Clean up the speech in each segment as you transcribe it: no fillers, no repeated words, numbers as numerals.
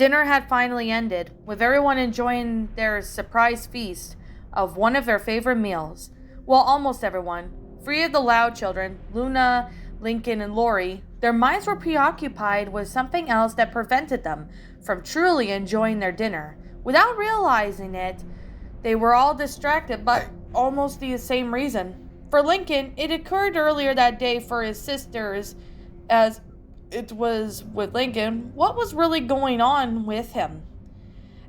Dinner had finally ended, with everyone enjoying their surprise feast of one of their favorite meals. Well, almost everyone. Three of the loud children, Luna, Lincoln, and Lori, their minds were preoccupied with something else that prevented them from truly enjoying their dinner. Without realizing it, they were all distracted by almost the same reason. For Lincoln, it occurred earlier that day for his sisters, as it was with Lincoln, what was really going on with him.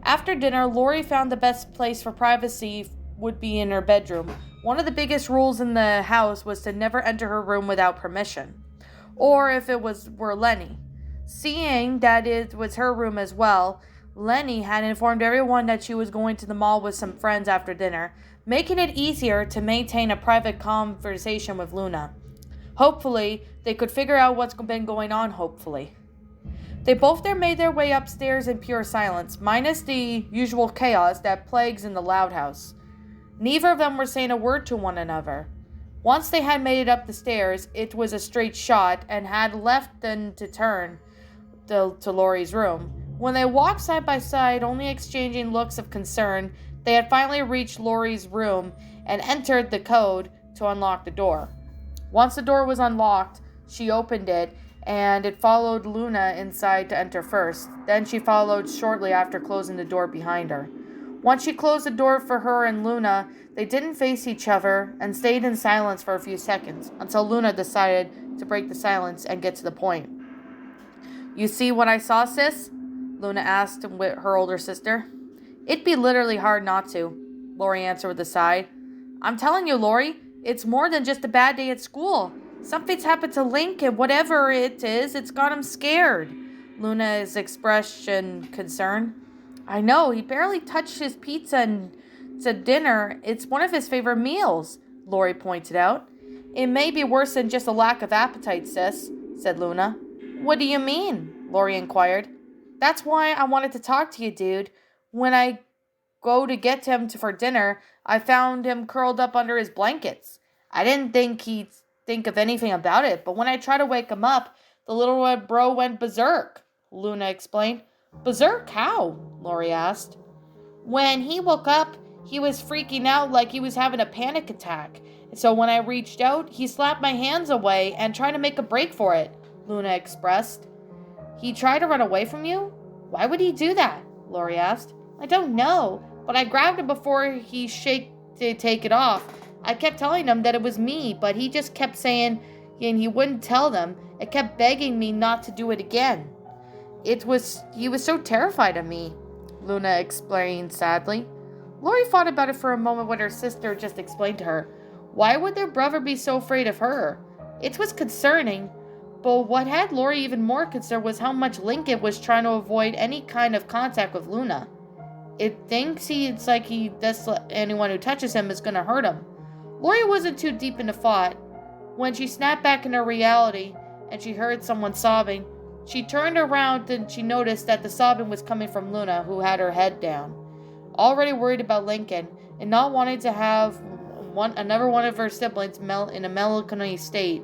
After dinner, Lori found the best place for privacy would be in her bedroom. One of the biggest rules in the house was to never enter her room without permission, or if it were Lenny. Seeing that it was her room as well, Lenny had informed everyone that she was going to the mall with some friends after dinner, making it easier to maintain a private conversation with Luna. Hopefully, they could figure out what's been going on, hopefully. They both there made their way upstairs in pure silence, minus the usual chaos that plagues in the loud house. Neither of them were saying a word to one another. Once they had made it up the stairs, it was a straight shot and had left them to turn to Lori's room. When they walked side by side, only exchanging looks of concern, they had finally reached Lori's room and entered the code to unlock the door. Once the door was unlocked, she opened it, and it followed Luna inside to enter first. Then she followed shortly after closing the door behind her. Once she closed the door for her and Luna, they didn't face each other and stayed in silence for a few seconds, until Luna decided to break the silence and get to the point. "You see what I saw, sis?" Luna asked with her older sister. "It'd be literally hard not to," Lori answered with a sigh. "I'm telling you, Lori, it's more than just a bad day at school. Something's happened to Lincoln. Whatever it is, it's got him scared." Luna's expression concerned. "I know, he barely touched his pizza and said dinner. It's one of his favorite meals," Lori pointed out. "It may be worse than just a lack of appetite, sis," said Luna. "What do you mean?" Lori inquired. "That's why I wanted to talk to you, dude. When I go to get him for dinner, I found him curled up under his blankets. I didn't think he'd think of anything about it, but when I tried to wake him up, the little red bro went berserk," Luna explained. "Berserk? How?" Lori asked. "When he woke up, he was freaking out like he was having a panic attack. So when I reached out, he slapped my hands away and tried to make a break for it," Luna expressed. "He tried to run away from you? Why would he do that?" Lori asked. "I don't know, but I grabbed him before he shaked to take it off. I kept telling him that it was me, but he just kept saying he wouldn't tell them and kept begging me not to do it again. He was so terrified of me," Luna explained sadly. Lori thought about it for a moment when her sister just explained to her. Why would their brother be so afraid of her? It was concerning, but what had Lori even more concerned was how much Lincoln was trying to avoid any kind of contact with Luna. It thinks it's like anyone who touches him is going to hurt him. Lori wasn't too deep into thought. When she snapped back into reality and she heard someone sobbing, she turned around and she noticed that the sobbing was coming from Luna, who had her head down. Already worried about Lincoln and not wanting to have another one of her siblings in a melancholy state,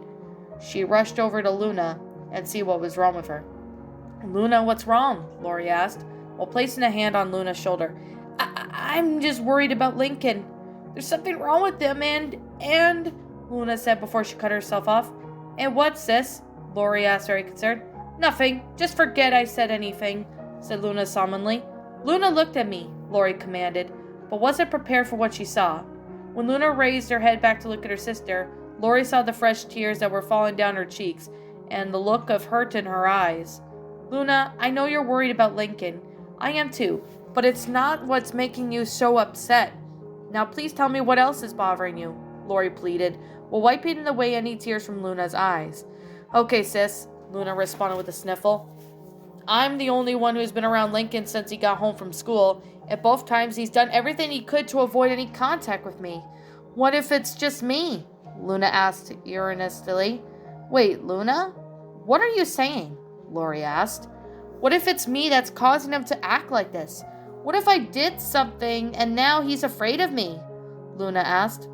she rushed over to Luna and see what was wrong with her. "Luna, what's wrong?" Lori asked, while placing a hand on Luna's shoulder. I'm just worried about Lincoln. There's something wrong with him and Luna said before she cut herself off. "And what, sis?" Lori asked, very concerned. "Nothing. Just forget I said anything," said Luna solemnly. "Luna, looked at me," Lori commanded, but wasn't prepared for what she saw. When Luna raised her head back to look at her sister, Lori saw the fresh tears that were falling down her cheeks and the look of hurt in her eyes. "Luna, I know you're worried about Lincoln. I am too, but it's not what's making you so upset. Now please tell me what else is bothering you," Lori pleaded, while wiping away any tears from Luna's eyes. "Okay, sis," Luna responded with a sniffle. "I'm the only one who's been around Lincoln since he got home from school, and both times he's done everything he could to avoid any contact with me. What if it's just me?" Luna asked earnestly. "Wait, Luna? What are you saying?" Lori asked. "What if it's me that's causing him to act like this? What if I did something and now he's afraid of me?" Luna asked.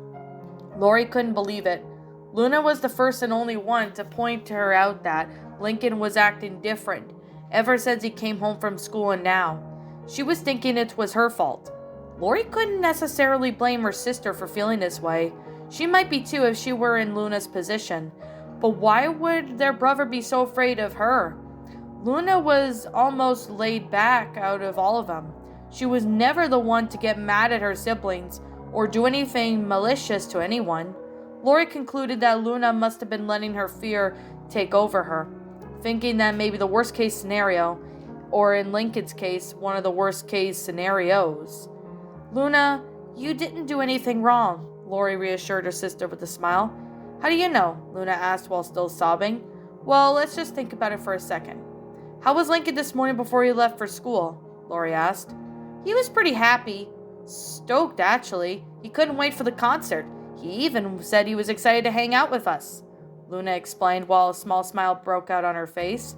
Lori couldn't believe it. Luna was the first and only one to point to her out that Lincoln was acting different, ever since he came home from school and now. She was thinking it was her fault. Lori couldn't necessarily blame her sister for feeling this way. She might be too if she were in Luna's position. But why would their brother be so afraid of her? Luna was almost laid back out of all of them. She was never the one to get mad at her siblings or do anything malicious to anyone. Lori concluded that Luna must have been letting her fear take over her, thinking that maybe the worst case scenario, or in Lincoln's case, one of the worst case scenarios. Luna, you didn't do anything wrong, Lori reassured her sister with a smile. How do you know? Luna asked while still sobbing. Well, let's just think about it for a second. How was Lincoln this morning before he left for school? Lori asked. He was pretty happy. Stoked, actually. He couldn't wait for the concert. He even said he was excited to hang out with us, Luna explained while a small smile broke out on her face.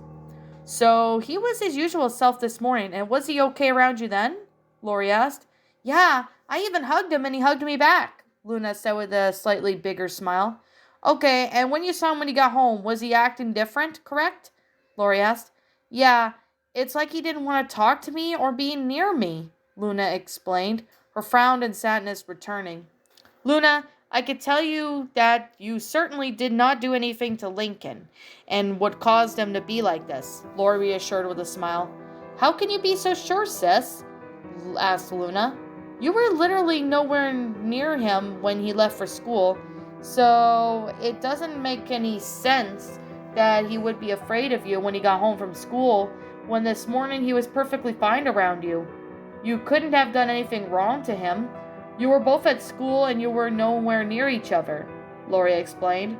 So he was his usual self this morning, and was he okay around you then? Lori asked. Yeah, I even hugged him and he hugged me back, Luna said with a slightly bigger smile. Okay, and when you saw him when he got home, was he acting different, correct? Lori asked. Yeah, it's like he didn't want to talk to me or be near me, Luna explained, her frown and sadness returning. Luna, I could tell you that you certainly did not do anything to Lincoln and what caused him to be like this, Lori reassured with a smile. How can you be so sure, sis? Asked Luna. You were literally nowhere near him when he left for school, so it doesn't make any sense that he would be afraid of you when he got home from school when this morning he was perfectly fine around you. You couldn't have done anything wrong to him. You were both at school and you were nowhere near each other, Lori explained.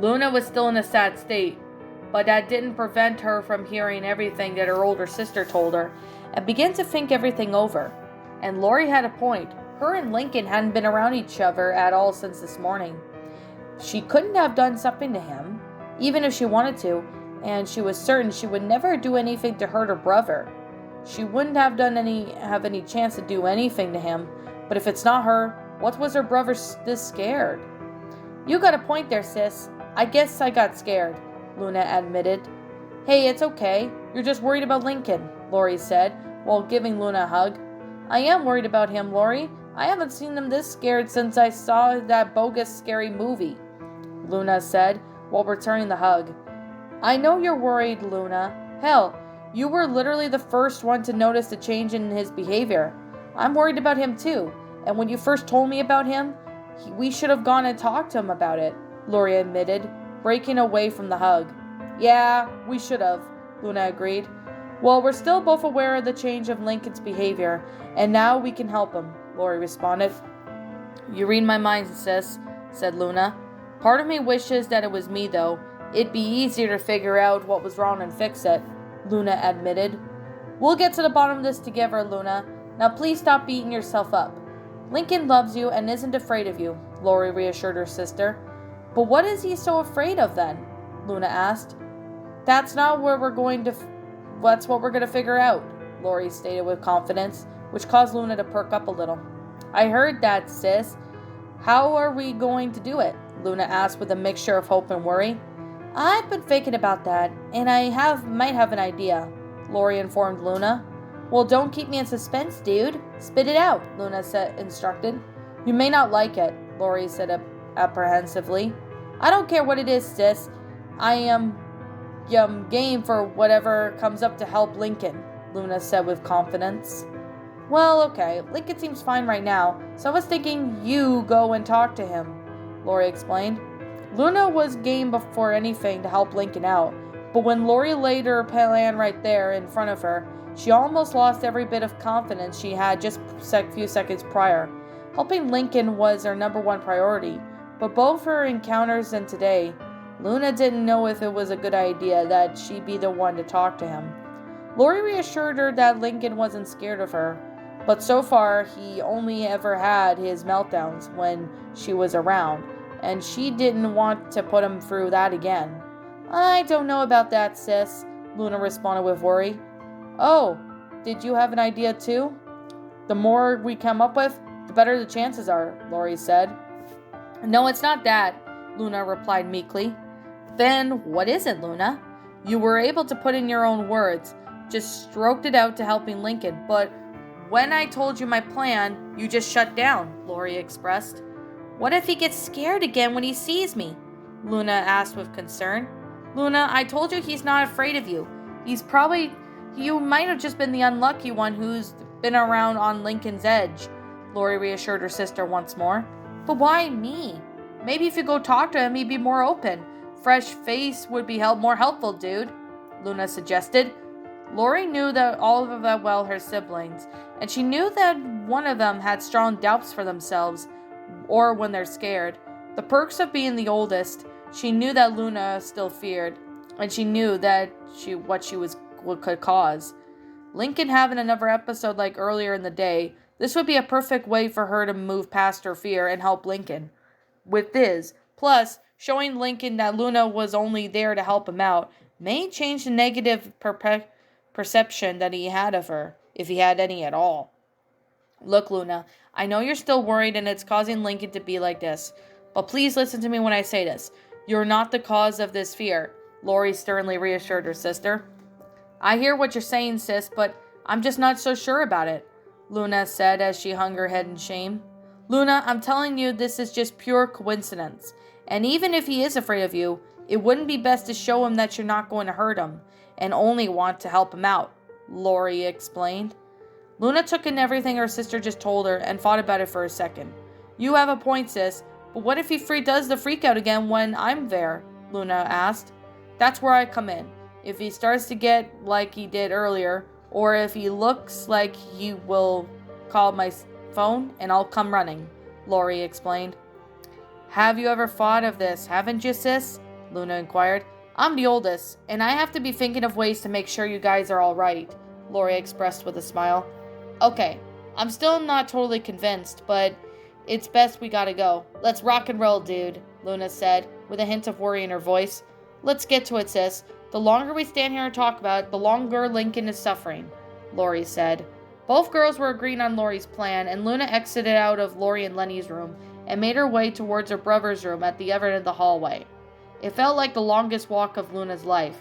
Luna was still in a sad state, but that didn't prevent her from hearing everything that her older sister told her and began to think everything over. And Lori had a point. Her and Lincoln hadn't been around each other at all since this morning. She couldn't have done something to him, even if she wanted to, and she was certain she would never do anything to hurt her brother. She wouldn't have any chance to do anything to him, but if it's not her, what was her brother this scared? You got a point there, sis. I guess I got scared, Luna admitted. Hey, it's okay. You're just worried about Lincoln, Lori said, while giving Luna a hug. I am worried about him, Lori. I haven't seen him this scared since I saw that bogus scary movie, Luna said, while returning the hug. I know you're worried, Luna. Hell, you were literally the first one to notice the change in his behavior. I'm worried about him too, and when you first told me about him, we should have gone and talked to him about it, Lori admitted, breaking away from the hug. Yeah, we should have, Luna agreed. Well, we're still both aware of the change of Lincoln's behavior, and now we can help him, Lori responded. You read my mind, sis, said Luna. Part of me wishes that it was me, though. It'd be easier to figure out what was wrong and fix it, Luna admitted. We'll get to the bottom of this together, Luna. Now please stop beating yourself up. Lincoln loves you and isn't afraid of you, Lori reassured her sister. But what is he so afraid of then? Luna asked. That's what we're going to figure out, Lori stated with confidence, which caused Luna to perk up a little. I heard that, sis. How are we going to do it? Luna asked with a mixture of hope and worry. I've been thinking about that, and I might have an idea, Lori informed Luna. Well, don't keep me in suspense, dude. Spit it out, Luna instructed. You may not like it, Lori said apprehensively. I don't care what it is, sis. I am game for whatever comes up to help Lincoln, Luna said with confidence. Well, okay, Lincoln seems fine right now, so I was thinking you go and talk to him, Lori explained. Luna was game before anything to help Lincoln out, but when Lori laid her plan right there in front of her, she almost lost every bit of confidence she had just a few seconds prior. Helping Lincoln was her number one priority, but both her encounters and today, Luna didn't know if it was a good idea that she be the one to talk to him. Lori reassured her that Lincoln wasn't scared of her, but so far he only ever had his meltdowns when she was around, and she didn't want to put him through that again. I don't know about that, sis, Luna responded with worry. Oh, did you have an idea too? The more we come up with, the better the chances are, Lori said. No, it's not that, Luna replied meekly. Then what is it, Luna? You were able to put in your own words, just stroked it out to helping Lincoln, but when I told you my plan, you just shut down, Lori expressed. What if he gets scared again when he sees me? Luna asked with concern. Luna, I told you he's not afraid of you. You might have just been the unlucky one who's been around on Lincoln's edge, Lori reassured her sister once more. But why me? Maybe if you go talk to him, he'd be more open. Fresh face would be more helpful, dude, Luna suggested. Lori knew that all of them well her siblings, and she knew that one of them had strong doubts for themselves, or when they're scared. The perks of being the oldest, she knew that Luna still feared, and she knew that what could cause. Lincoln having another episode like earlier in the day, this would be a perfect way for her to move past her fear and help Lincoln with this. Plus, showing Lincoln that Luna was only there to help him out may change the negative perception that he had of her, if he had any at all. Look, Luna, I know you're still worried and it's causing Lincoln to be like this, but please listen to me when I say this. You're not the cause of this fear, Lori sternly reassured her sister. I hear what you're saying, sis, but I'm just not so sure about it, Luna said as she hung her head in shame. Luna, I'm telling you this is just pure coincidence. And even if he is afraid of you, it wouldn't be best to show him that you're not going to hurt him and only want to help him out, Lori explained. Luna took in everything her sister just told her and thought about it for a second. You have a point, sis, but what if he does the freak out again when I'm there? Luna asked. That's where I come in. If he starts to get like he did earlier, or if he looks like he will call my phone and I'll come running, Lori explained. Have you ever thought of this, haven't you, sis? Luna inquired. I'm the oldest, and I have to be thinking of ways to make sure you guys are all right, Lori expressed with a smile. Okay, I'm still not totally convinced, but it's best we gotta go. Let's rock and roll, dude, Luna said, with a hint of worry in her voice. Let's get to it, sis. The longer we stand here and talk about it, the longer Lincoln is suffering, Lori said. Both girls were agreeing on Lori's plan, and Luna exited out of Lori and Lenny's room and made her way towards her brother's room at the other end of the hallway. It felt like the longest walk of Luna's life.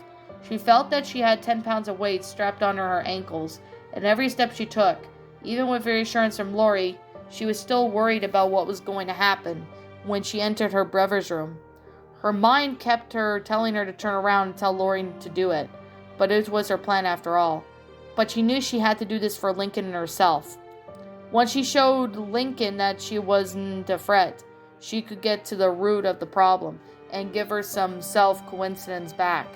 She felt that she had 10 pounds of weight strapped onto her ankles, and every step she took, even with reassurance from Lori, she was still worried about what was going to happen when she entered her brother's room. Her mind kept her telling her to turn around and tell Lori to do it, but it was her plan after all. But she knew she had to do this for Lincoln and herself. Once she showed Lincoln that she wasn't a threat, she could get to the root of the problem and give her some self-coincidence back.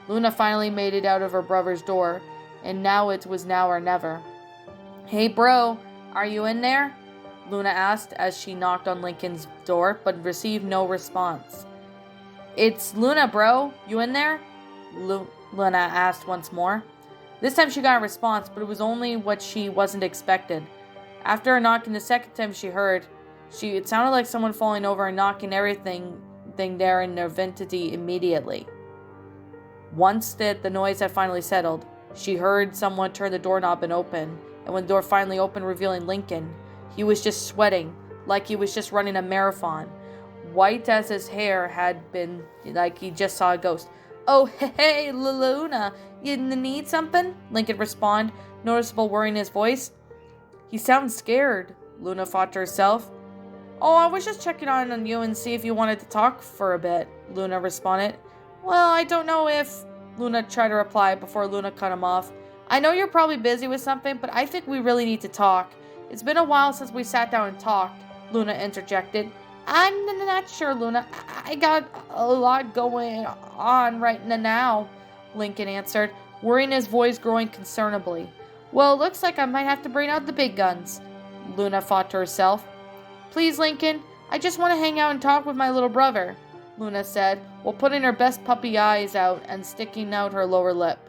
Luna finally made it out of her brother's door, and now it was now or never. Hey bro, are you in there? Luna asked as she knocked on Lincoln's door, but received no response. It's Luna, bro. You in there? Luna asked once more. This time she got a response, but it was only what she wasn't expected. After her knocking the second time she heard, it sounded like someone falling over and knocking everything there in their vicinity immediately. Once the noise had finally settled, she heard someone turn the doorknob and open, and when the door finally opened, revealing Lincoln, he was just sweating, like he was just running a marathon. White as his hair had been, like he just saw a ghost. Oh, hey, Luna, you need something? Lincoln responded, noticeable worry in his voice. He sounds scared, Luna thought to herself. Oh, I was just checking on you and see if you wanted to talk for a bit, Luna responded. Well, I don't know if... Luna tried to reply before Luna cut him off. I know you're probably busy with something, but I think we really need to talk. It's been a while since we sat down and talked, Luna interjected. I'm not sure, Luna. I got a lot going on right now, Lincoln answered, worrying his voice growing concernably. Well, it looks like I might have to bring out the big guns, Luna thought to herself. Please, Lincoln, I just want to hang out and talk with my little brother, Luna said, while putting her best puppy eyes out and sticking out her lower lip.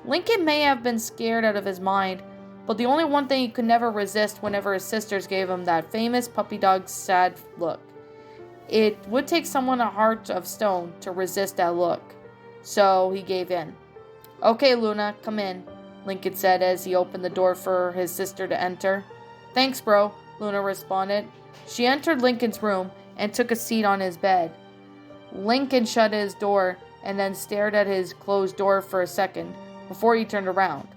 Lincoln may have been scared out of his mind, but the only one thing he could never resist whenever his sisters gave him that famous puppy dog sad look. It would take someone a heart of stone to resist that look. So he gave in. Okay, Luna, come in, Lincoln said as he opened the door for his sister to enter. Thanks, bro, Luna responded. She entered Lincoln's room and took a seat on his bed. Lincoln shut his door and then stared at his closed door for a second before he turned around.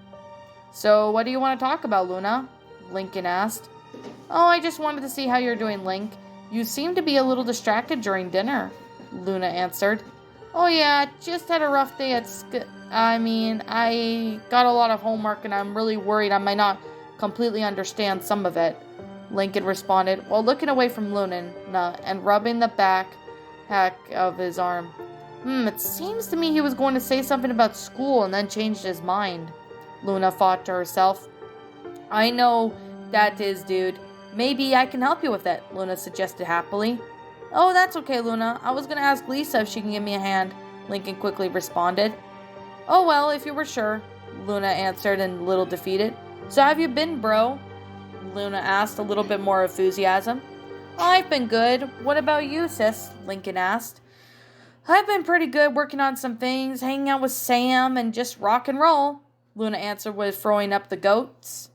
"So, what do you want to talk about, Luna?" Lincoln asked. "Oh, I just wanted to see how you're doing, Link. You seem to be a little distracted during dinner," Luna answered. "Oh yeah, just had a rough day at I got a lot of homework and I'm really worried I might not completely understand some of it," Lincoln responded while looking away from Luna and rubbing the back of his arm. It seems to me he was going to say something about school and then changed his mind," Luna thought to herself. "I know that is, dude. Maybe I can help you with it," Luna suggested happily. "Oh, that's okay, Luna. I was going to ask Lisa if she can give me a hand," Lincoln quickly responded. "Oh, well, if you were sure," Luna answered, a little defeated. "So how have you been, bro?" Luna asked, a little bit more enthusiasm. "I've been good. What about you, sis?" Lincoln asked. "I've been pretty good, working on some things, hanging out with Sam, and just rock and roll," Luna answered with throwing up the goats.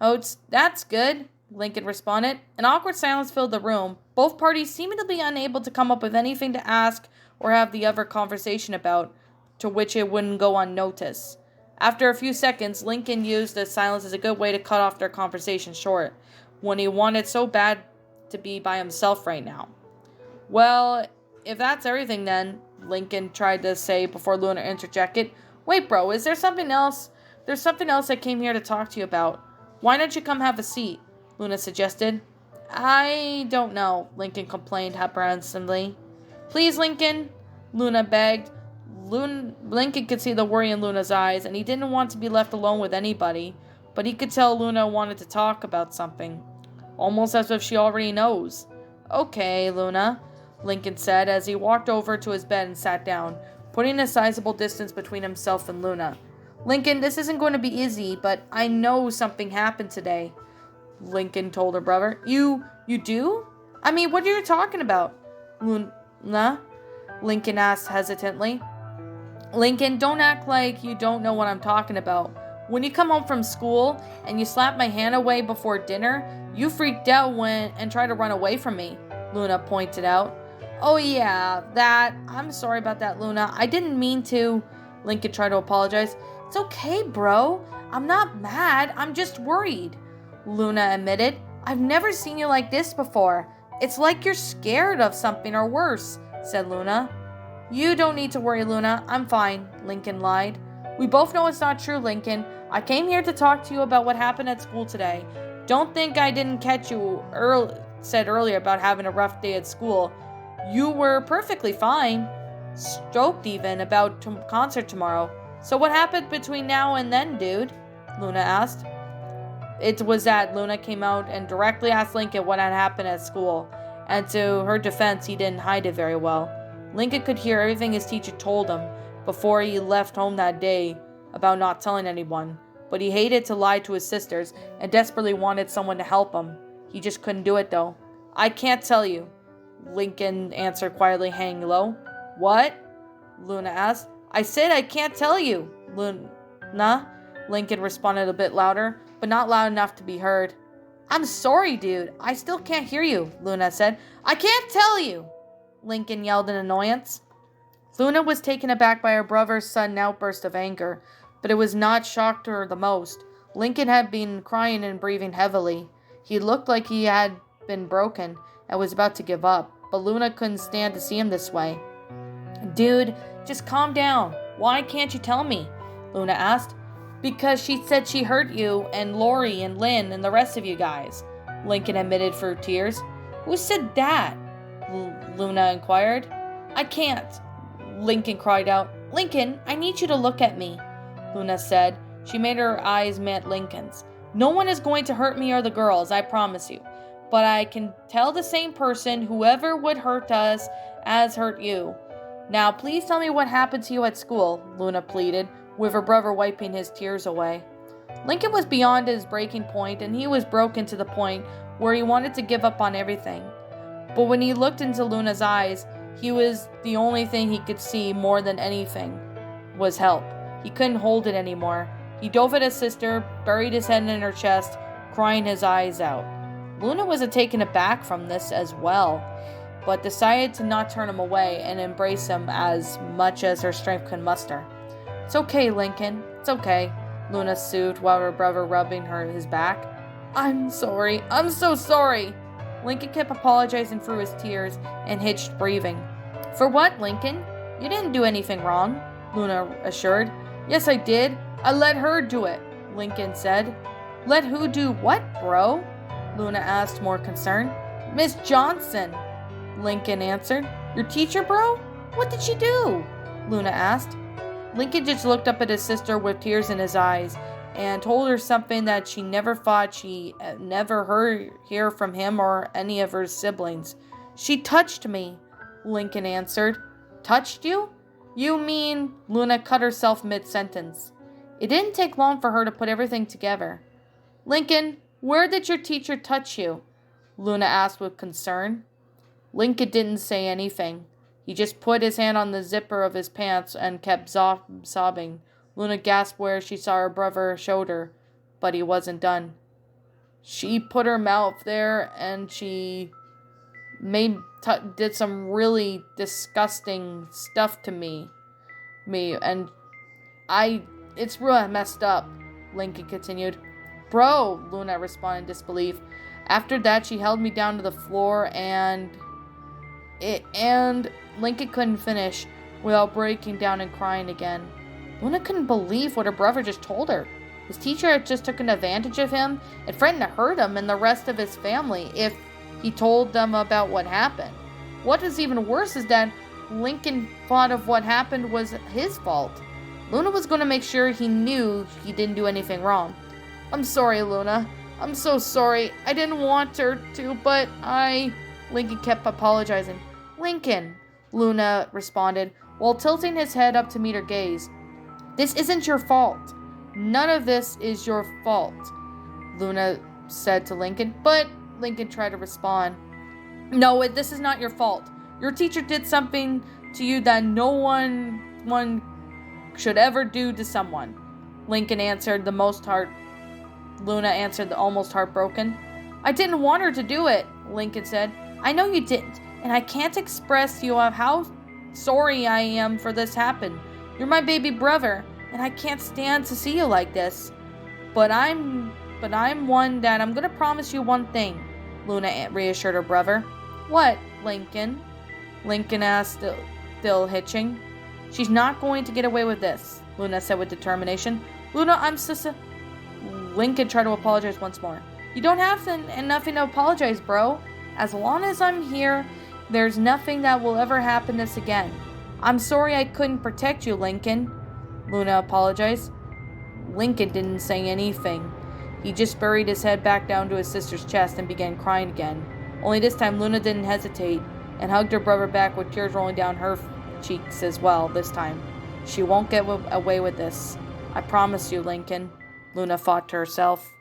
"Oats, that's good," Lincoln responded. An awkward silence filled the room, both parties seeming to be unable to come up with anything to ask or have the other conversation about, to which it wouldn't go unnoticed. After a few seconds, Lincoln used the silence as a good way to cut off their conversation short, when he wanted so bad to be by himself right now. "Well, if that's everything then," Lincoln tried to say before Luna interjected. "Wait, bro, is there something else? There's something else I came here to talk to you about. Why don't you come have a seat?" Luna suggested. "I don't know," Lincoln complained apprehensively. "Please, Lincoln," Luna begged. Lincoln could see the worry in Luna's eyes, and he didn't want to be left alone with anybody, but he could tell Luna wanted to talk about something, almost as if she already knows. "Okay, Luna," Lincoln said as he walked over to his bed and sat down, putting a sizable distance between himself and Luna. "Lincoln, this isn't going to be easy, but I know something happened today," Lincoln told her brother. You do? I mean, what are you talking about?" Luna, Lincoln asked hesitantly. "Lincoln, don't act like you don't know what I'm talking about. When you come home from school and you slapped my hand away before dinner, you freaked out and tried to run away from me," Luna pointed out. "Oh yeah, that. I'm sorry about that, Luna. I didn't mean to," Lincoln tried to apologize. "It's okay, bro. I'm not mad. I'm just worried," Luna admitted. "I've never seen you like this before. It's like you're scared of something or worse," said Luna. "You don't need to worry, Luna. I'm fine," Lincoln lied. "We both know it's not true, Lincoln. I came here to talk to you about what happened at school today. Don't think I didn't catch you said earlier about having a rough day at school. You were perfectly fine. Stoked even about concert tomorrow. So what happened between now and then, dude?" Luna asked. It was that Luna came out and directly asked Lincoln what had happened at school, and to her defense, he didn't hide it very well. Lincoln could hear everything his teacher told him before he left home that day about not telling anyone, but he hated to lie to his sisters and desperately wanted someone to help him. He just couldn't do it though. "I can't tell you," Lincoln answered quietly, hanging low. "What?" Luna asked. "I said I can't tell you, Luna," Lincoln responded a bit louder, but not loud enough to be heard. "I'm sorry, dude. I still can't hear you," Luna said. "I can't tell you," Lincoln yelled in annoyance. Luna was taken aback by her brother's sudden outburst of anger, but it was not shocked her the most. Lincoln had been crying and breathing heavily. He looked like he had been broken and was about to give up, but Luna couldn't stand to see him this way. "Dude, just calm down. Why can't you tell me?" Luna asked. "Because she said she hurt you and Lori and Lynn and the rest of you guys," Lincoln admitted through tears. "Who said that?" Luna inquired. "I can't," Lincoln cried out. "Lincoln, I need you to look at me," Luna said. She made her eyes meet Lincoln's. "No one is going to hurt me or the girls, I promise you. But I can tell the same person whoever would hurt us has hurt you. Now, please tell me what happened to you at school," Luna pleaded, with her brother wiping his tears away. Lincoln was beyond his breaking point, and he was broken to the point where he wanted to give up on everything. But when he looked into Luna's eyes, he was the only thing he could see more than anything was help. He couldn't hold it anymore. He dove at his sister, buried his head in her chest, crying his eyes out. Luna was taken aback from this as well. but decided to not turn him away and embrace him as much as her strength could muster. "It's okay, Lincoln. It's okay," Luna soothed while her brother rubbing his back. "I'm sorry. I'm so sorry." Lincoln kept apologizing through his tears and hitched breathing. "For what, Lincoln? You didn't do anything wrong," Luna assured. "Yes, I did. I let her do it," Lincoln said. "Let who do what, bro?" Luna asked, more concerned. "Miss Johnson," Lincoln answered. "Your teacher, bro? What did she do?" Luna asked. Lincoln just looked up at his sister with tears in his eyes and told her something that she never thought she never hear from him or any of her siblings. "She touched me," Lincoln answered. "Touched you? You mean..." Luna cut herself mid-sentence. It didn't take long for her to put everything together. "Lincoln, where did your teacher touch you?" Luna asked with concern. Lincoln didn't say anything. He just put his hand on the zipper of his pants and kept sobbing. Luna gasped where she saw her brother's shoulder, but he wasn't done. "She put her mouth there and she did some really disgusting stuff to me, and it's really messed up," Lincoln continued. "Bro," Luna responded in disbelief. "After that, she held me down to the floor and Lincoln couldn't finish without breaking down and crying again. Luna couldn't believe what her brother just told her. His teacher had just taken advantage of him and threatened to hurt him and the rest of his family if he told them about what happened. What is even worse is that Lincoln thought of what happened was his fault. Luna was going to make sure he knew he didn't do anything wrong. "I'm sorry, Luna. I'm so sorry. I didn't want her to, but Lincoln kept apologizing. "Lincoln," Luna responded, while tilting his head up to meet her gaze. "This isn't your fault. None of this is your fault," Luna said to Lincoln, but Lincoln tried to respond. "No, this is not your fault. Your teacher did something to you that no one should ever do to someone," Luna answered, almost heartbroken. "I didn't want her to do it," Lincoln said. "I know you didn't, and I can't express to you how sorry I am for this happened. You're my baby brother, and I can't stand to see you like this. But I'm one that I'm gonna promise you one thing," Luna reassured her brother. "What, Lincoln?" Lincoln asked, still hitching. "She's not going to get away with this," Luna said with determination. "Luna, I'm so..." Lincoln tried to apologize once more. "You don't have nothing to apologize, bro. As long as I'm here, there's nothing that will ever happen to us again. I'm sorry I couldn't protect you, Lincoln," Luna apologized. Lincoln didn't say anything. He just buried his head back down to his sister's chest and began crying again. Only this time Luna didn't hesitate and hugged her brother back with tears rolling down her cheeks as well this time. "She won't get away with this. I promise you, Lincoln," Luna thought to herself.